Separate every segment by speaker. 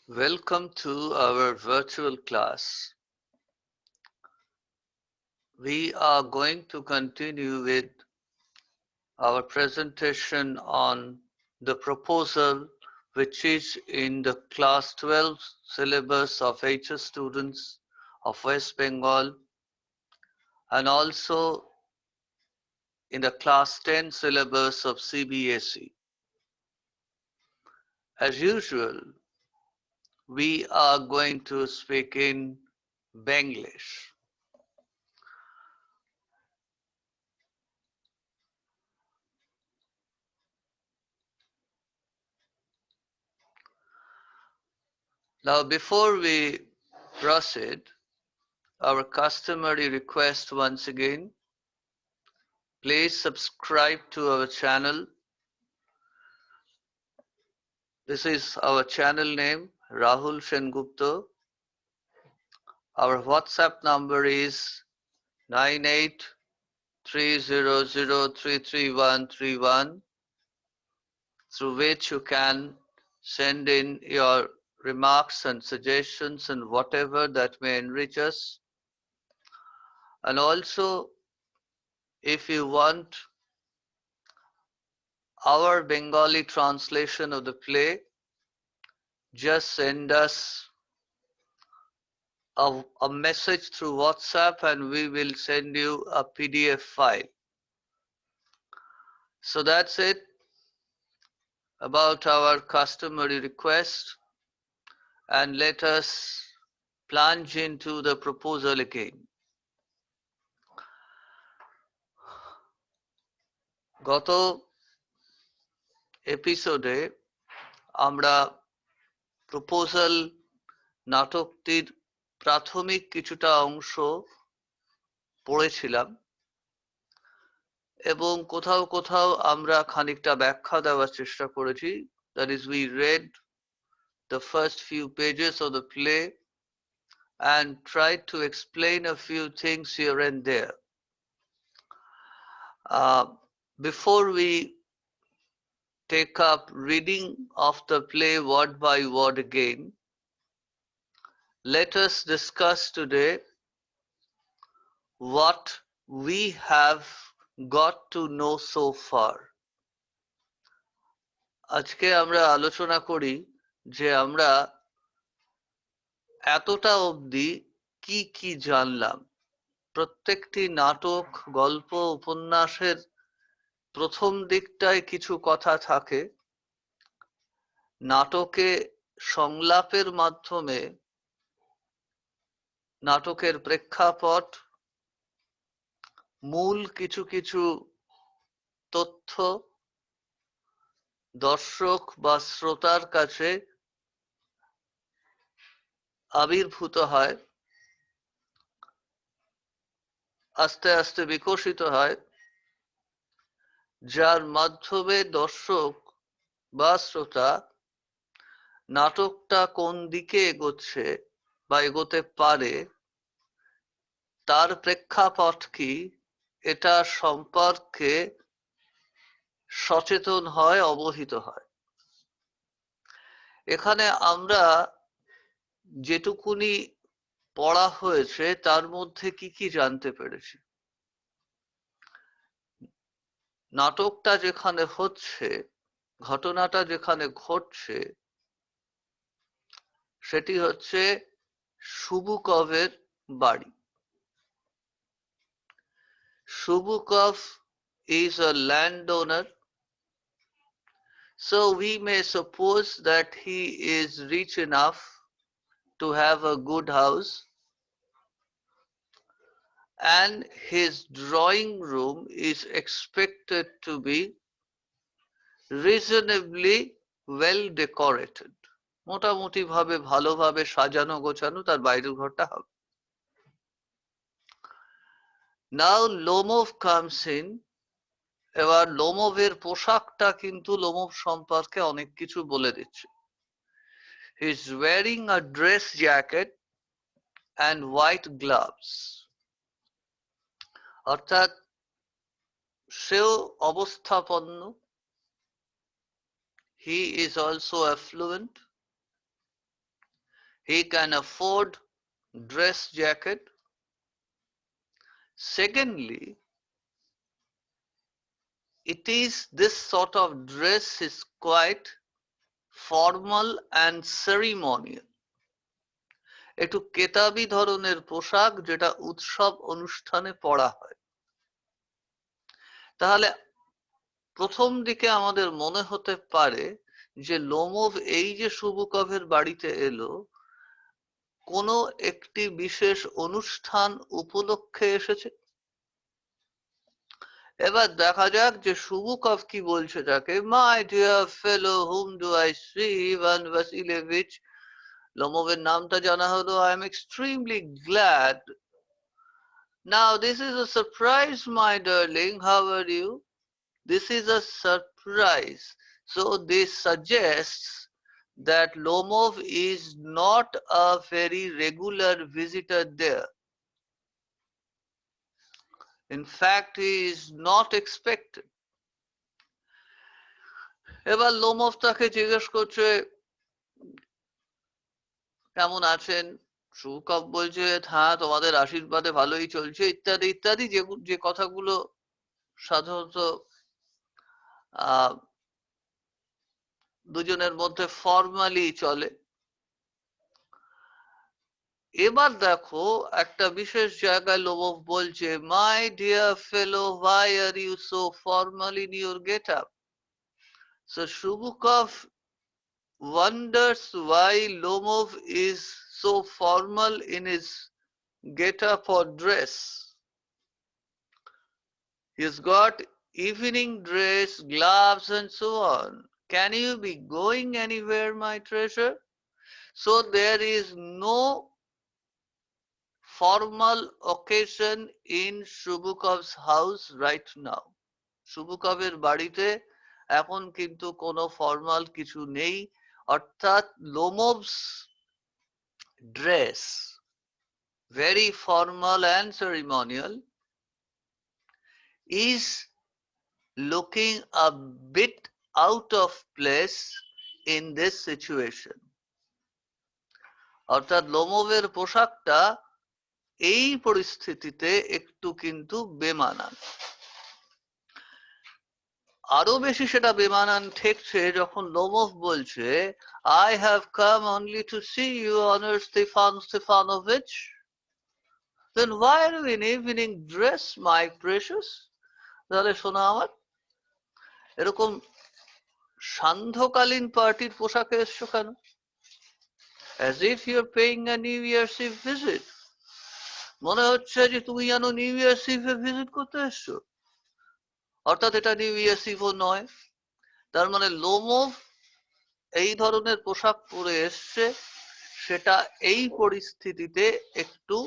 Speaker 1: Welcome to our virtual class. We are going to continue with our presentation on the proposal which is in the class 12 syllabus of HS students of West Bengal and also in the class 10 syllabus of CBSE. As usual, we are going to speak in Benglish. Now, before we proceed, our customary request once again, please subscribe to our channel. This is our channel name, Rahul Sengupta. Our WhatsApp number is 9830033131, through which you can send in your remarks and suggestions and whatever that may enrich us. And also, if you want our Bengali translation of the play, just send us a message through WhatsApp and we will send you a PDF file. So that's it about our customary request, and let us plunge into the proposal again. গত এপিসোডে আমরা proposal নাটকটির প্রাথমিক কিছুটা অংশ পড়েছিলাম এবং কোথাও কোথাও আমরা খানিকটা ব্যাখ্যা দেওয়ার চেষ্টা করেছি। That is, we read the first few pages of the play and tried to explain a few things here and there. Before we take up reading of the play word by word again, let us discuss today what we have got to know so far. আজকে আমরা আলোচনা করি যে আমরা এতটা অবধি কি কি জানলাম। প্রত্যেকটি নাটক, গল্প, উপন্যাসের প্রথম দিকটায় কিছু কথা থাকে। নাটকে সংলাপের মাধ্যমে নাটকের প্রেক্ষাপট, মূল কিছু কিছু তথ্য দর্শক বা শ্রোতার কাছে আবির্ভূত হয়, আস্তে আস্তে বিকশিত হয়, যার মাধ্যমে দর্শক বা শ্রোতা নাটকটা কোন দিকে এগোচ্ছে বা এগোতে পারে, তার প্রেক্ষাপট কি, এটা সম্পর্কে সচেতন হয়, অবহিত হয়। এখানে আমরা যেটুকুনি পড়া হয়েছে তার মধ্যে কি কি জানতে পেরেছি। নাটকটা যেখানে হচ্ছে, ঘটনাটা যেখানে ঘটছে, সেটি হচ্ছে সুবুকভের বাড়ি। সুবুকভ is a landowner, so we may suppose that he is rich enough to have a good house, and his drawing room is expected to be reasonably well decorated. মোটামুটি ভাবে ভালোভাবে সাজানো গোছানো তার বাইরের ঘরটা হবে। Now Lomov comes in. এবার লোমোভের পোশাকটা কিন্তু লোমোভ সম্পর্কে অনেক কিছু বলে দিচ্ছে। He is wearing a dress jacket and white gloves. অর্থাৎ সেও অবস্থাপন্ন, he is also affluent, He can afford dress jacket. Secondly, it is this sort of dress is quite formal and ceremonial. একটু কেতাবি ধরনের পোশাক যেটা উৎসব অনুষ্ঠানে পরা হয়। তাহলে প্রথম দিকে আমাদের মনে হতে পারে যে লোমভ এই যে সুবুকভের বাড়িতে এলো কোনো একটি বিশেষ অনুষ্ঠান উপলক্ষে এসেছে। এবার দেখা যাক যে সুবুকভ কি বলছে তাকে, my dear fellow hmm do I see, Ivan Vasilyevich. লোমভের নামটা জানা হলো, I am extremely glad. Now this is a surprise, my darling. How are you? This is a surprise. So this suggests that Lomov is not a very regular visitor there. In fact, he is not expected. এবার Lomov তাকে জিজ্ঞেস করছে কেমন আছেন। সুবুকভ বলছে হ্যাঁ তোমাদের আশীর্বাদে ভালোই চলছে ইত্যাদি ইত্যাদি, যে কথাগুলো সাধারণত দুজনের মধ্যে ফর্মালি চলে। এবার দেখো একটা বিশেষ জায়গায় লোমভ বলছে, মাই dear fellow why are you so formal in your get up? So Shubukov wonders why Lomov is so formal in his get up or dress. He's got evening dress, gloves and so on. Can you be going anywhere, my treasure? So there is no formal occasion in Shubukov's house right now. Shubukovের বাড়িতে এখন কিন্তু কোনো formal কিছু নেই, অর্থাৎ লোমভস dress, very formal and ceremonial, is looking a bit out of place in this situation. অর্থাৎ লোমভের পোশাকটা এই পরিস্থিতিতে একটু কিন্তু বেমানান। আরো বেশি সেটা বেমানান ঠেকছে যখন লোমভ বলছে, I have come only to see you, honor Stefan Stefanovich. Then why are you in evening dress, my precious? তাহলে শোনা আমার, এরকম সান্ধ্যকালীন পার্টির পোশাকে এসছো কেন? As if you're paying a New Year's Eve visit. মনে হচ্ছে যে তুমি যেন নিউ ইয়ার্স ইভে ভিজিট করতে এসছো, অর্থাৎ এটা নিউ ইয়ার্স ইভও নয়। তার মানে লোমভ এই ধরনের পোশাক পরে এসছে, সেটা এই পরিস্থিতিতে একটু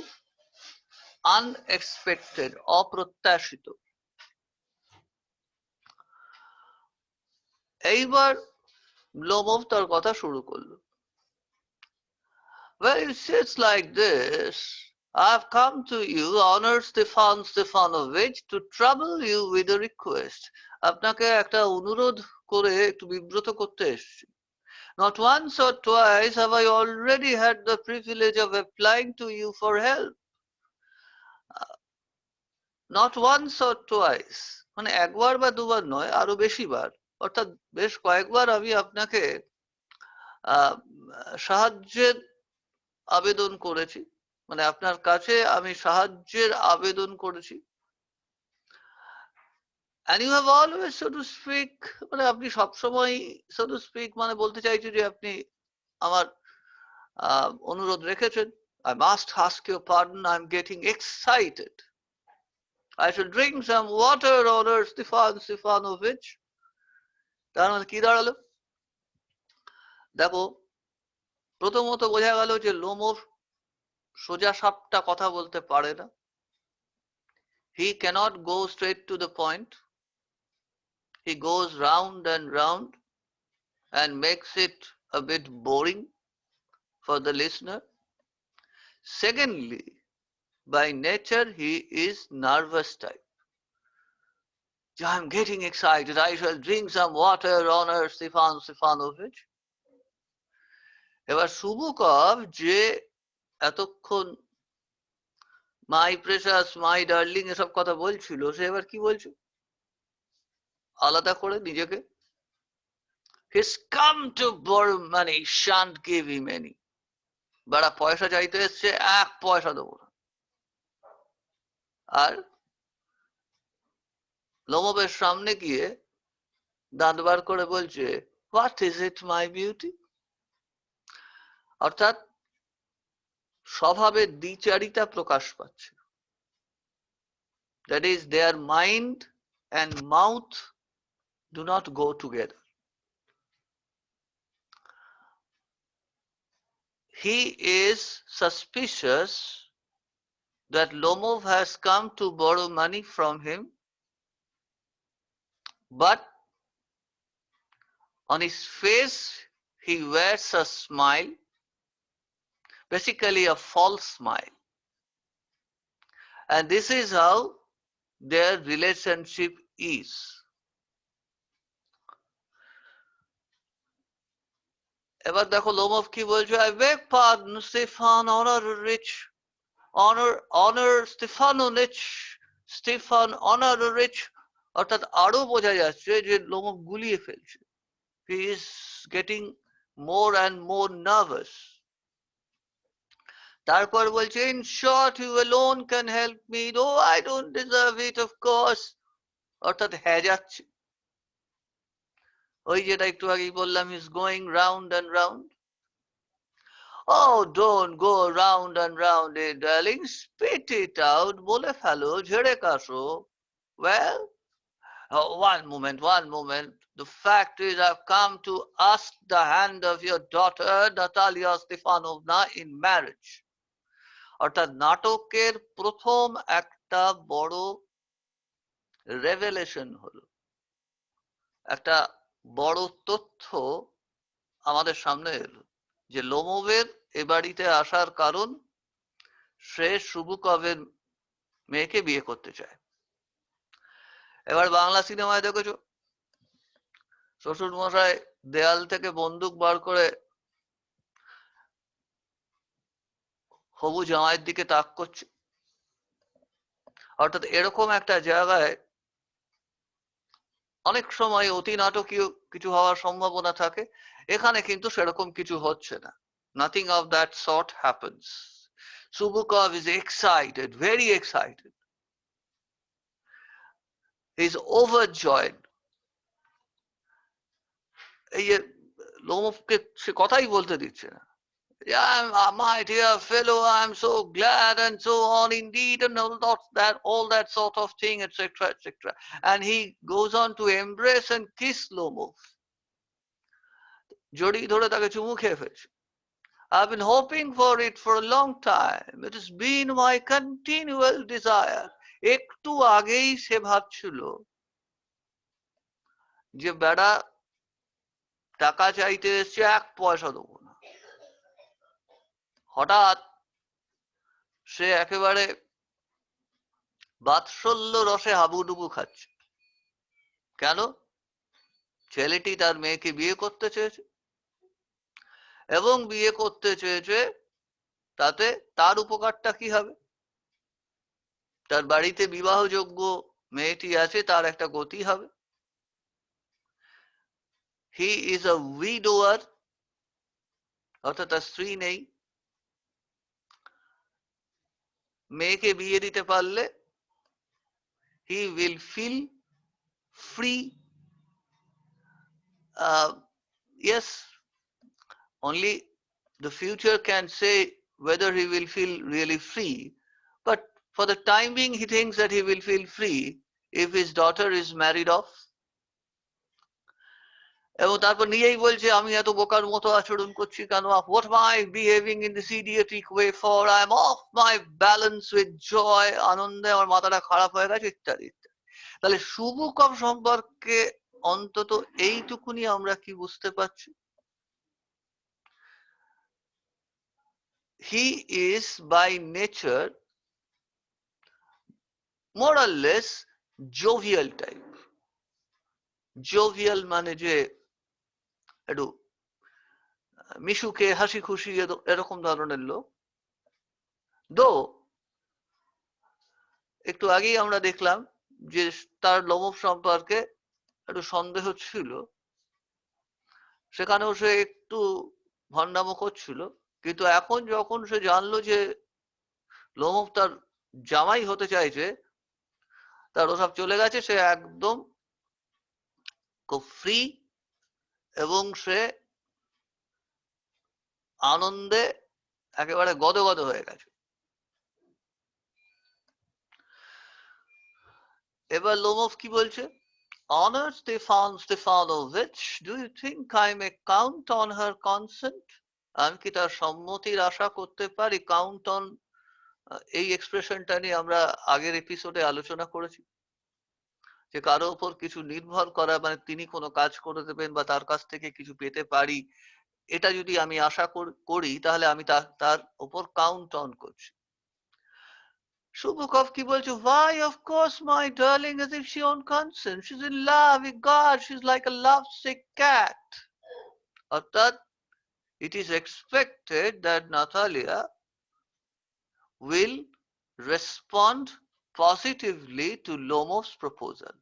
Speaker 1: আনএক্সপেক্টেড, অপ্রত্যাশিত। এইবার লোমভ তার কথা শুরু করলো, well it says like this, I've come to you, honored Stefan Stefanovich, to trouble you with a request. আপনাকে একটা অনুরোধ করে একটু বিব্রত করতে এসেছি। Not once or twice have I already had the privilege of applying to you for help. Not once or twice, মানে একবার বা দুবার নয়, আরো বেশিবার, অর্থাৎ বেশ কয়েকবার আমি আপনাকে সাহায্যের আবেদন করেছি, মানে আপনার কাছে আমি সাহায্যের আবেদন করেছি। And you have always, so to speak, মানে আপনি সবসময় so to speak মানে বলতে চাইছি যে আপনি আমার অনুরোধ রেখেছেন। I must ask your pardon, I'm getting excited. I should drink some water, honor Stefan Stefanovich. তার মানে কি দাঁড়ালো? দেখো, প্রথমত বোঝা গেল যে লোমভ সোজা সাপটা কথা বলতে পারে না। He cannot go straight to the point. He goes round and round and makes it a bit boring for the listener. Secondly, by nature he is nervous type. I'm getting excited, I shall drink some water, honor Stefan Stefanovich. এবার সুবুকভ যে এতক্ষণ মাই precious my darling এসব কথা বলছিল, সে এবার কি বলছে আলাদা করে নিজেকে? He's come to borrow money, shan't give him any. বাড়া পয়সা চাইতে এসছে, এক পয়সা দেবো না। আর লোমবের সামনে গিয়ে দাঁত বার করে বলছে, what is it my beauty? অর্থাৎ স্বভাবের দ্বিচারিতা প্রকাশ পাচ্ছে। That is, their mind and mouth do not go together. He is suspicious that Lomov has come to borrow money from him, but on his face he wears a smile, basically a false smile. And this is how their relationship is. এবার দেখো Lomov কি বলছে, I beg pardon, Stefan Honorovich, Stefan Honorovich, অর্থাৎ আরো বোঝা যাচ্ছে যে Lomov গুলিয়ে ফেলছে। He is getting more and more nervous. তারপর বলছে, in short, you alone can help me, though I don't deserve it, of course. অর্থাৎ হ্যাঁ যাচ্ছে। ওই যেটা একটু আগেই বললাম, is going round and round. Oh, don't go round and round it, darling. Spit it out. বলে ফেলো, ঝেড়ে কাশো। Well, one moment. The fact is, I've come to ask the hand of your daughter, Natalia Stefanovna, in marriage. অর্থাৎ নাটকের প্রথম একটা বড় revelation হলো, একটা বড় তথ্য আমাদের সামনে এলো যে লোমোভের এ বাড়িতে আসার কারণ সে সুবুকভের মেয়েকে বিয়ে করতে চায়। এবার বাংলা সিনেমায় দেখেছো শ্বশুর মশাই দেয়াল থেকে বন্দুক বার করে হবু জামাইয়ের দিকে তাক করছে। অর্থাৎ এরকম একটা জায়গায় অনেক সময় অতি নাটকীয় কিছু হওয়ার সম্ভাবনা থাকে, এখানে কিন্তু সেরকম কিছু হচ্ছে না। Nothing of that sort happens. Subukov is excited, very excited. He is overjoyed. এই যে লোমভকে সে কথাই বলতে দিচ্ছে না। Yeah, my dear fellow, I'm so glad and so on indeed, and all that sort of thing, etc., etc. And he goes on to embrace and kiss Lomov. জড়িয়ে ধরে তাকে চুমু খেয়ে ফেলছে। I've been hoping for it for a long time. It has been my continual desire. একটু আগেই সে ভাবছিল যে বেড়া টাকা চাইতে এসছে, এক পয়সা দেবো না। হঠাৎ সে একেবারে বাৎসল্য রসে হাবুডুবু খাচ্ছে। কেন? ছেলেটি তার মেয়েকে বিয়ে করতে চেয়েছে, এবং বিয়ে করতে চেয়েছে, তাতে তার উপকারটা কি হবে? তার বাড়িতে বিবাহযোগ্য মেয়েটি আছে, তার একটা গতি হবে। হি ইজ আ উইডোয়ার, অর্থাৎ তার স্ত্রী নেই। মেয়েকে বিয়ে দিতে পারলে he will feel free. Yes, only the future can say whether he will feel really free, but for the time being he thinks that he will feel free if his daughter is married off. এবং তারপর নিজেই বলছে, আমি এত বোকার মতো আচরণ করছি কেন? What am I behaving in this idiotic way for? I am off my balance with joy. আনন্দে আমার মাথাটা খারাপ হয়ে গেছে, ইত্যাদি ইত্যাদি। তাহলে সুবুকভ সম্পর্কে অন্তত এইটুকুনি আমরা কি বুঝতে পারছি? He is by nature more or less jovial type. Jovial মানে যে একটু মিশুকে, হাসি খুশি এরকম ধরনের লোক। দো একটু আগেই আমরা দেখলাম যে তার লোমফ সম্পর্কে একটু সন্দেহ ছিল, সেখানেও সে একটু ভণ্ডামো করছিল, কিন্তু এখন যখন সে জানলো যে লোমফ তার জামাই হতে চাইছে, তার ওসব চলে গেছে, সে একদম খুব ফ্রি এবং সে আনন্দে একেবারে গদগদ হয়ে গেছে। এবার লোমফ কি বলছে? Honor Stefanovich, do you think I may count on her consent? আমি কি তার সম্মতির আশা করতে পারি? কাউন্ট অন, এই এক্সপ্রেশনটা নিয়ে আমরা আগের এপিসোডে আলোচনা করেছি, যে কারো উপর কিছু নির্ভর করা মানে তিনি কোনো কাজ করে দেবেন বা তার কাছ থেকে কিছু পেতে পারি, এটা যদি আমি আশা করি তাহলে আমি তার উপর কাউন্ট অন করছি। Shubukov কি বলছে? Why, of course, my darling, as if she won't consent. She's in love with God. She's like a lovesick cat. অর্থাৎ it is expected that Natalia will respond positively to Lomov's proposal.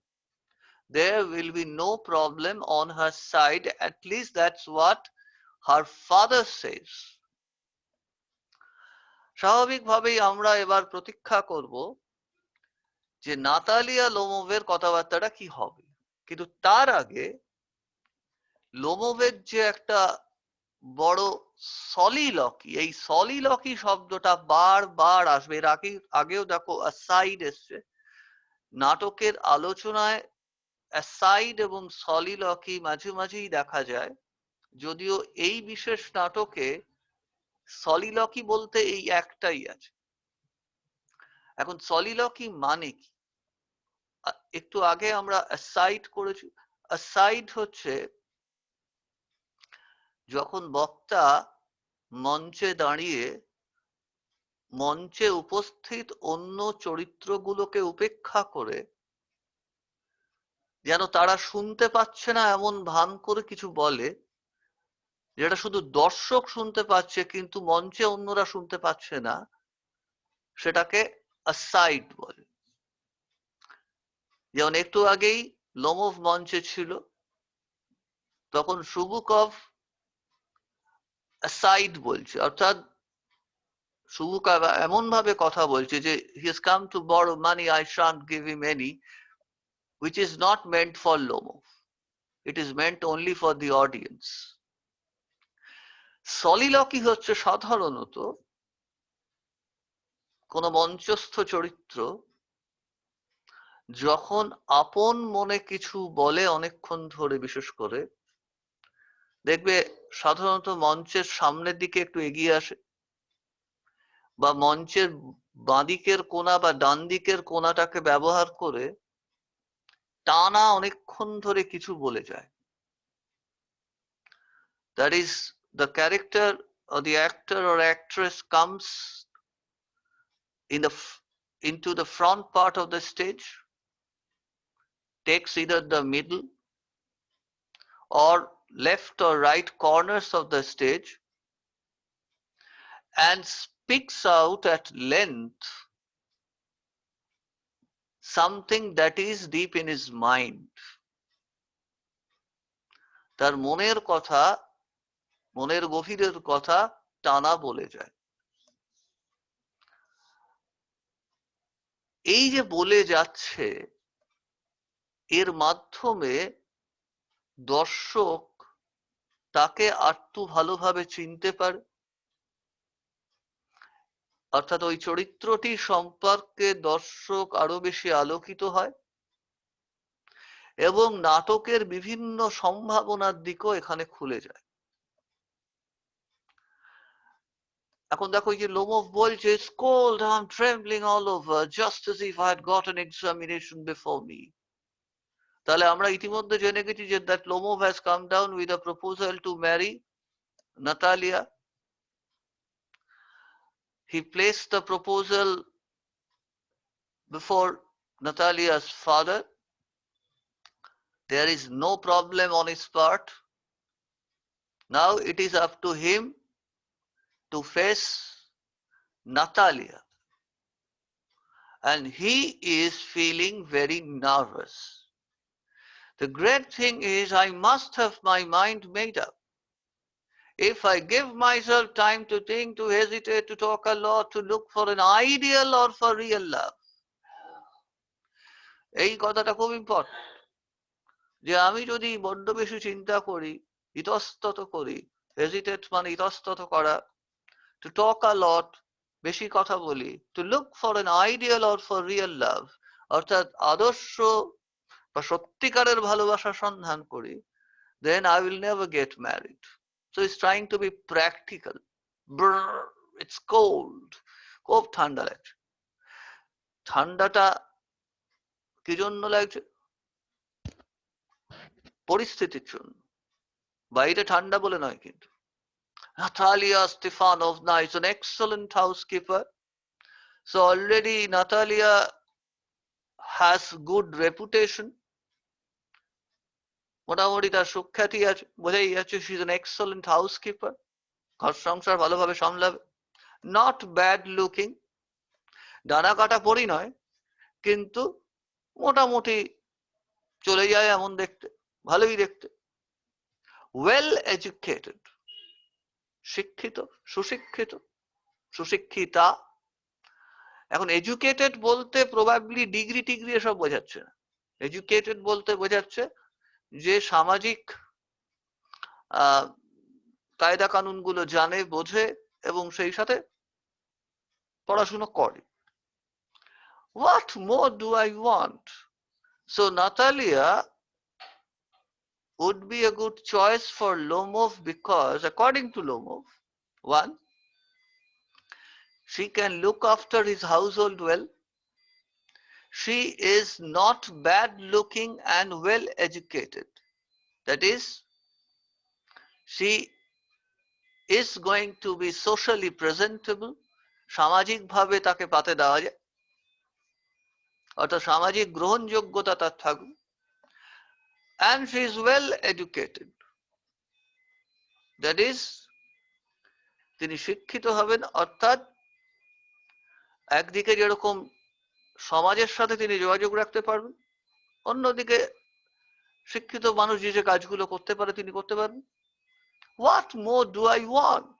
Speaker 1: There will be no problem on her side. At least that's what her father says. স্বাভাবিকভাবেই আমরা এবার প্রতীক্ষা করব যে Natalia লোমোভের কথাবার্তাটা কি হবে, কিন্তু তার আগে লোমোভের যে একটা বড় সলিলকি, এই সলিলকি শব্দটা বারবার আসবে। এর আগেও দেখো অ্যাসাইড এসছে নাটকের আলোচনায়, অ্যাসাইড এবং সলিলকি মাঝে মাঝেই দেখা যায়, যদিও এই বিশেষ নাটকে সলিলকি বলতে এই একটাই আছে। এখন সলিলকি মানে কি? একটু আগে আমরা অ্যাসাইড করেছি। অ্যাসাইড হচ্ছে যখন বক্তা মঞ্চে দাঁড়িয়ে মঞ্চে উপস্থিত অন্য চরিত্রগুলোকে উপেক্ষা করে, যেন তারা শুনতে পাচ্ছে না এমন ভান করে কিছু বলে, যেটা শুধু দর্শক শুনতে পাচ্ছে কিন্তু মঞ্চে অন্যরা শুনতে পাচ্ছে না, সেটাকে অ্যাসাইড বলে। যেমন একটু আগেই লোমোভ মঞ্চে ছিল, তখন সুবুকভ অ্যাসাইড বলছে, অর্থাৎ সুবুকভ এমন ভাবে কথা বলছে যে he has come to borrow money, I shan't give him any, which is not meant for Lomov. It is meant only for the audience. সলিলকি হচ্ছে সাধারণত কোন মঞ্চস্থ চরিত্র যখন আপন মনে কিছু বলে অনেকক্ষণ ধরে, বিশেষ করে দেখবে সাধারণত মঞ্চের সামনের দিকে একটু এগিয়ে আসে বা মঞ্চের বাঁদিকের কোণা বা ডান দিকের কোণাটাকে ব্যবহার করে টানা অনেকক্ষণ ধরে কিছু বলে যায়। That is, the character or the actor or actress comes into the front part of the stage, takes either the middle or left or right corners of the stage and speaks out at length something that is deep in his mind. তার মনের কথা, মনের গভীরের কথা টানা বলে যায়। এই যে বলে যাচ্ছে, এর মাধ্যমে দর্শক তাকে আরটু ভালোভাবে চিনতে পারে, অর্থাৎ ওই চরিত্রটি সম্পর্কে দর্শক আরো বেশি আলোকিত হয় এবং নাটকের বিভিন্ন সম্ভাবনার দিকও এখানে খুলে যায়। এখন দেখো যে লোমোভ বলছে, it's cold, I'm trembling all over, just as if I had got an examination before me. তাহলে আমরা ইতিমধ্যে জেনে গেছি যে that Lomov has come down with a proposal to marry Natalia. He placed the proposal before Natalia's father. There is no problem on his part. Now it is up to him to face Natalia. And he is feeling very nervous. The great thing is I must have my mind made up. If I give myself time to think, to hesitate, to talk a lot, to look for an ideal or for real love, এই কথাটা খুব important, যে আমি যদি বড্ড বেশি চিন্তা করি, ইতস্তত করি, হেজিটেট মানে ইতস্তত করা, to talk a lot, বেশি কথা বলি, to look for an ideal or for real love, অর্থাৎ আদর্শ বা সত্যিকারের ভালোবাসার সন্ধান করি, then I will never get married. So he's trying to be practical. Brr, it's cold. খুব ঠান্ডা লাগছে। ঠান্ডাটা কি জন্য লাগছে? পরিস্থিতির জন্য, বাইরে ঠান্ডা বলে নয় কিন্তু। Natalia Stefanovna is an excellent housekeeper. So already Natalia has good reputation. মোটামুটি তার সুখ্যাতি আছে, বোঝাই যাচ্ছে she is an excellent housekeeper. ঘর সংসার ভালোভাবে সামলাবে। Not bad looking. ডানা কাটা পরি নয়, কিন্তু মোটামুটি চলে যায় এমন দেখতে, ভালোই দেখতে। Well educated. শিক্ষিত, সুশিক্ষিত, সুশিক্ষিতা। এখন এডুকেটেড বলতে প্রবাবলি ডিগ্রি টিগ্রি এসব বোঝাচ্ছে না। এডুকেটেড বলতে বোঝাচ্ছে যে সামাজিক কায়দা কানুনগুলো জানে, বোঝে এবং সেই সাথে পড়াশুনো করে। What more do I want? So Natalia would be a good choice for Lomov because according to Lomov, one, she can look after his household well. She is not bad looking and well educated. That is, she is going to be socially presentable. সামাজিকভাবে তাকে পাতে দেওয়া যায়, অর্থাৎ সামাজিক গ্রহণযোগ্যতা তার থাকবে। And she is well educated. That is, তিনি শিক্ষিত হবেন, অর্থাৎ একদিকে যেরকম সমাজের সাথে তিনি যোগাযোগ রাখতে পারবেন, অন্যদিকে শিক্ষিত মানুষ যে যে কাজগুলো করতে পারে তিনি করতে পারবেন। What more do I want?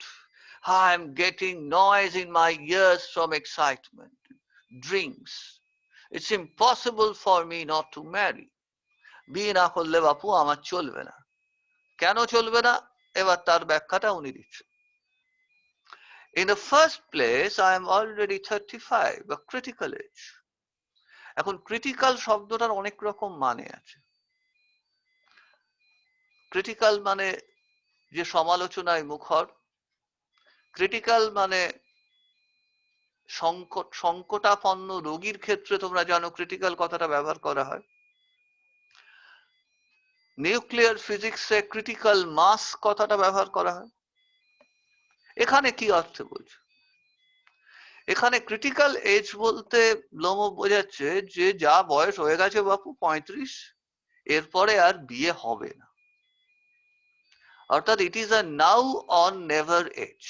Speaker 1: I am getting noise in my ears from excitement, drinks. It's impossible for me not to marry. বিয়ে না করলে বাপু আমার চলবে না। কেন চলবে না? এবার তার ব্যাখ্যাটা উনি দিচ্ছেন। In the first place, I am already 35, a critical age. এখন ক্রিটিক্যাল শব্দটার অনেক রকম মানে আছে। ক্রিটিক্যাল মানে যে সমালোচনায় মুখর, ক্রিটিক্যাল মানে সংকটাপন্ন রোগীর ক্ষেত্রে তোমরা জানো ক্রিটিক্যাল কথাটা ব্যবহার করা হয়। নিউক্লিয়ার ফিজিক্সে ক্রিটিক্যাল মাস কথাটা ব্যবহার করা হয়। এখানে কি অর্থ বলছে? এখানে ক্রিটিক্যাল এজ বলতে লোমো বোঝাচ্ছে যে যা বয়স হয়ে গেছে বাপু 35, এরপরে আর বিয়ে হবে না, অর্থাৎ it is a now or never age,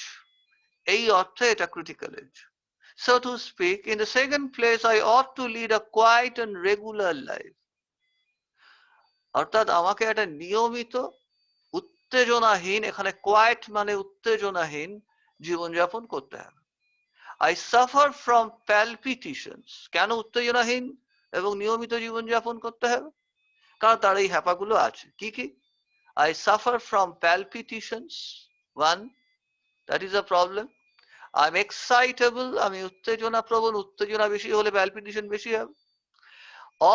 Speaker 1: এই অর্থে এটা critical age. So to speak, in the second place, I ought to lead a quiet and regular life. অর্থাৎ আমাকে একটা নিয়মিত উত্তেজনাহীন, এখানে কোয়াইট মানে উত্তেজনাহীন জীবনযাপন করতে হবে। I suffer from palpitations. কেন উত্তেজনাহীন এবং নিয়মিত জীবনযাপন করতে হবে? কারণ তার এই হ্যাপাগুলো আছে। কি কি? I suffer from palpitations. One, that is a problem. I'm excitable. আমি উত্তেজনা প্রবণ, উত্তেজনা বেশি হলে palpitation বেশি হবে।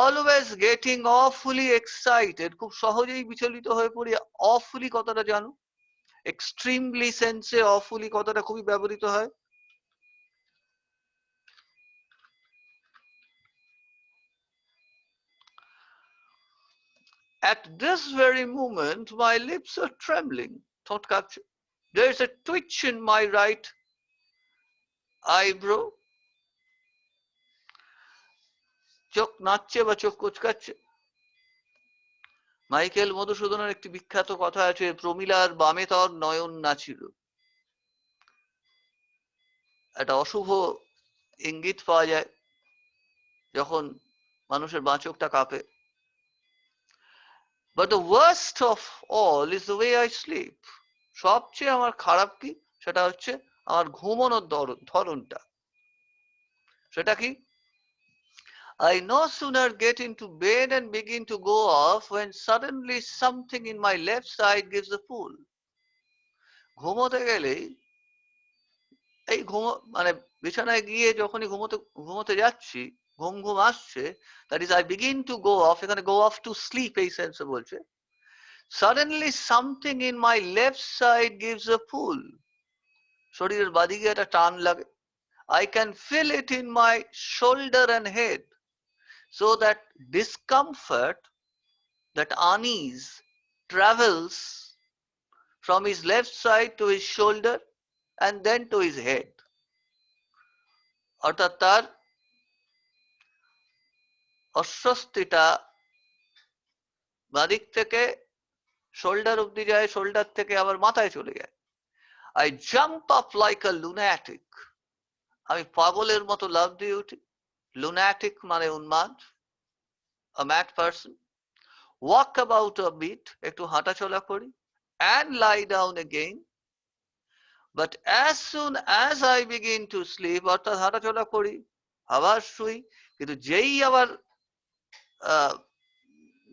Speaker 1: Always getting awfully excited. খুব সহজেই বিচলিত হয়ে পড়ি। awfully কথাটা জানো? এক্সট্রিমলি সেন্সে awfully কথাটা খুবই ব্যবহৃত হয়। At this very moment, my lips are trembling. Thought capture. There is a twitch in my right eyebrow. চোখ নাচছে বা চোখ কুচকাচ্ছে। মাইকেল মধুসূদনের একটি বিখ্যাত কথা আছে, প্রমীলার বামে তর নয়ন নাচিল। একটা অশুভ ইঙ্গিত পাওয়া যায় যখন মানুষের বাঁচকটা কাঁপে। But the worst of all is the way I sleep. সবচেয়ে আমার খারাপ কি, সেটা হচ্ছে আমার ঘুমানোর ধরনটা। সেটা কি? I no sooner get into bed and begin to go off when suddenly something in my left side gives a pull. ঘুমোতে গেলেই এই মানে বিছানায় গিয়ে যখনই ঘুমোতে যাচ্ছি, ঘুম আসছে, that is I begin to go off, এখানে go off to sleep এই সেন্সে বলছে, suddenly something in my left side gives a pull. শরীরের বাদিকে একটা টান লাগে। I can feel it in my shoulder and head, so that discomfort, that unease travels from his left side to his shoulder and then to his head. অর্থাৎ তার অস্বস্তিটা বাদিক থেকে shoulder অব্দি যায়, শোল্ডার থেকে আবার মাথায় চলে যায়। I jump up like a lunatic. আমি পাগলের মতো লাফ দিয়ে উঠি। Lunatic মানে উন্মাদ, a mad person. Walk about a bit, একটু হাঁটাচলা করি, and lie down again. But as soon as I begin to sleep, অর্থাৎ হাঁটাচলা করি, আবার শুই, কিন্তু যেই আবার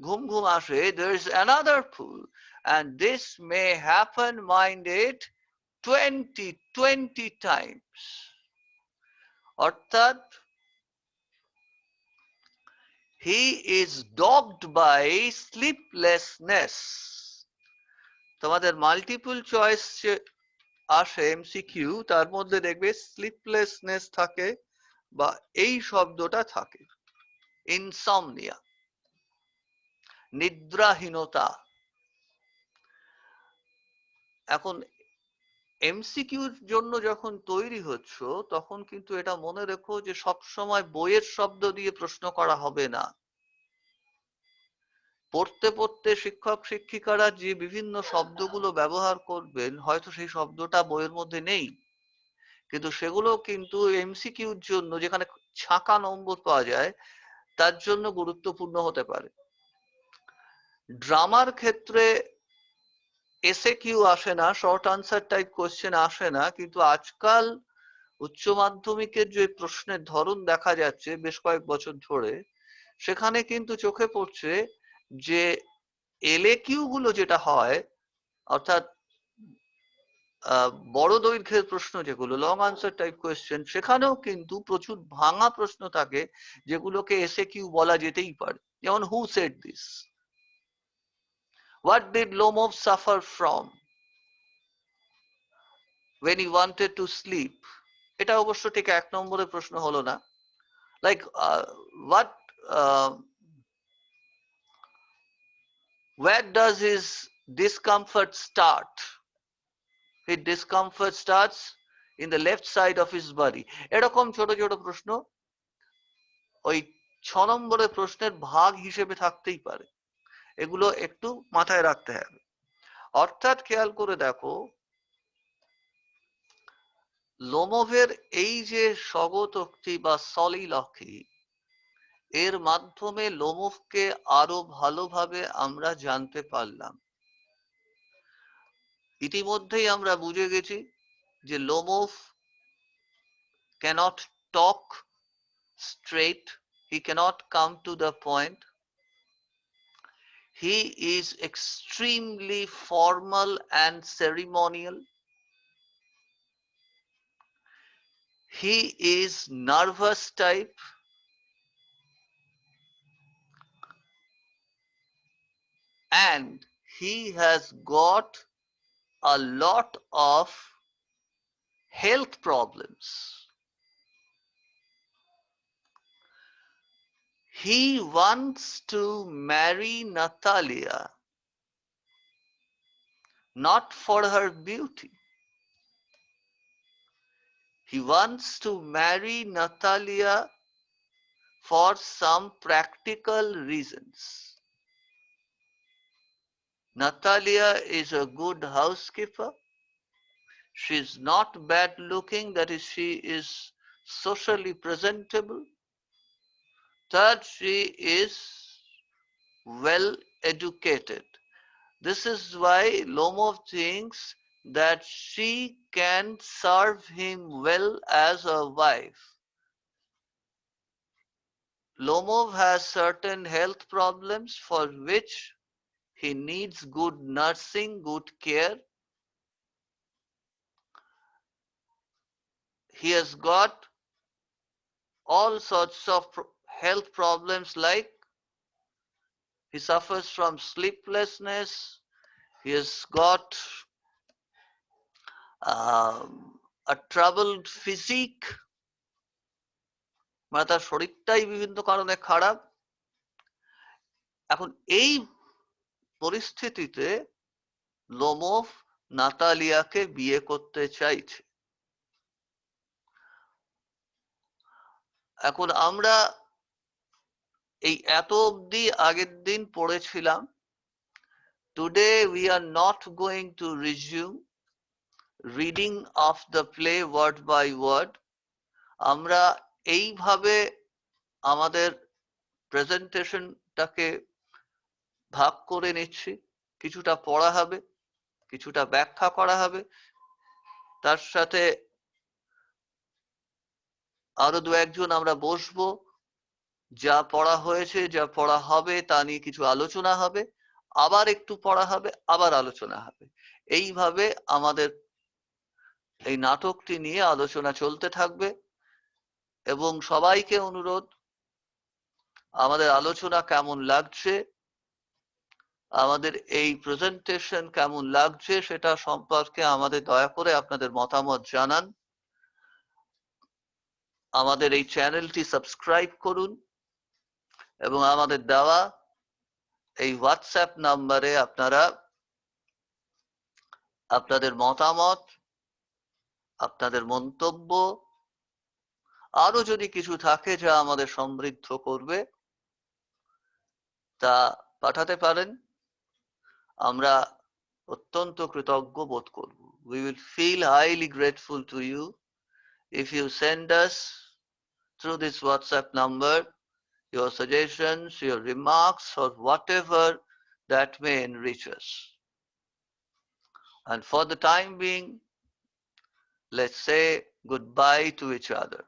Speaker 1: ঘুম আসে, there is another pull, and this may happen, mind it, 20 times. অর্থাৎ he is dogged by sleeplessness. তোমাদের মাল্টিপল চয়েস আসে এমসিকিউ, তার মধ্যে দেখবে স্লিপলেসনেস থাকে বা এই শব্দটা থাকে, ইনসমনিয়া, নিদ্রাহীনতা। এখন এমসিকিউর জন্য যখন তৈরি হচ্ছ, তখন কিন্তু এটা মনে রেখো যে সবসময় বইয়ের শব্দ দিয়ে প্রশ্ন করা হবে না। পড়তে পড়তে শিক্ষক শিক্ষিকারা যে বিভিন্ন শব্দগুলো ব্যবহার করবেন, হয়তো সেই শব্দটা বইয়ের মধ্যে নেই, কিন্তু সেগুলো কিন্তু এমসিকিউর জন্য, যেখানে ছাঁকা নম্বর পাওয়া যায়, তার জন্য গুরুত্বপূর্ণ হতে পারে। ড্রামার ক্ষেত্রে এসএ কিউ আসে না, শর্ট আনসার টাইপ কোশ্চেন আসে না, কিন্তু আজকাল উচ্চ মাধ্যমিকের যে প্রশ্নের ধরন দেখা যাচ্ছে বেশ কয়েক বছর ধরে, সেখানে কিন্তু চোখে পড়ছে যে এলএ কিউ গুলো যেটা হয়, অর্থাৎ বড় দৈর্ঘ্যের প্রশ্ন যেগুলো লং আনসার টাইপ কোয়েশ্চেন, সেখানেও কিন্তু প্রচুর ভাঙা প্রশ্ন থাকে যেগুলোকে এসএ কিউ বলা যেতেই পারে। যেমন who said this, what did Lomov suffer from when he wanted to sleep? এটা অবশ্য ঠিক 1 নম্বরের প্রশ্ন হলো না। Like what where does his discomfort start? His discomfort starts in the left side of his body. এরকম ছোট ছোট প্রশ্ন ওই 6 নম্বরের প্রশ্নের ভাগ হিসেবে থাকতেই পারে, এগুলো একটু মাথায় রাখতে হবে। অর্থাৎ খেয়াল করে দেখো, লোমভের এই যে স্বগতোক্তি বা সলিলক্ষী, এর মাধ্যমে লোমভকে আরো ভালোভাবে আমরা জানতে পারলাম। ইতিমধ্যেই আমরা বুঝে গেছি যে Lomov cannot talk straight, he cannot come to the point, he is extremely formal and ceremonial, he is nervous type, and he has got a lot of health problems. He wants to marry Natalia, not for her beauty. He wants to marry Natalia for some practical reasons. Natalia is a good housekeeper. She's not bad looking, that is, she is socially presentable. Third, she is well educated. This is why Lomov thinks that she can serve him well as a wife. Lomov has certain health problems for which he needs good nursing, good care. He has got all sorts of health problems, like he suffers from sleeplessness, he has got a troubled physique, মানে তার শরীরটাই বিভিন্ন কারণে খারাপ। এখন এই পরিস্থিতিতে Lomov নাতালিয়াকে বিয়ে করতে চাইছে। এখন আমরা এই এত অবধি আগের দিন পড়েছিলাম। Today we are not going to resume reading of the play word by word. আমরা এইভাবে আমাদের প্রেজেন্টেশনটাকে ভাগ করে নিচ্ছি। কিছুটা পড়া হবে, কিছুটা ব্যাখ্যা করা হবে, তার সাথে আরো দু একজন আমরা বসবো, যা পড়া হয়েছে, যা পড়া হবে তা নিয়ে কিছু আলোচনা হবে, আবার একটু পড়া হবে, আবার আলোচনা হবে। এইভাবে আমাদের এই নাটকটি নিয়ে আলোচনা চলতে থাকবে। এবং সবাইকে অনুরোধ, আমাদের আলোচনা কেমন লাগছে, আমাদের এই প্রেজেন্টেশন কেমন লাগছে, সেটা সম্পর্কে আমাদের দয়া করে আপনাদের মতামত জানান। আমাদের এই চ্যানেলটি সাবস্ক্রাইব করুন এবং আমাদের দেওয়া এই হোয়াটসঅ্যাপ নাম্বারে আপনারা আপনাদের মতামত, আপনাদের মন্তব্য, আরো যদি কিছু থাকে যা আমাদের সমৃদ্ধ করবে, তা পাঠাতে পারেন। আমরা অত্যন্ত কৃতজ্ঞ বোধ করব। We will feel highly grateful to you if you send us through this WhatsApp number your suggestions, your remarks, or whatever that may enrich us. And for the time being, let's say goodbye to each other.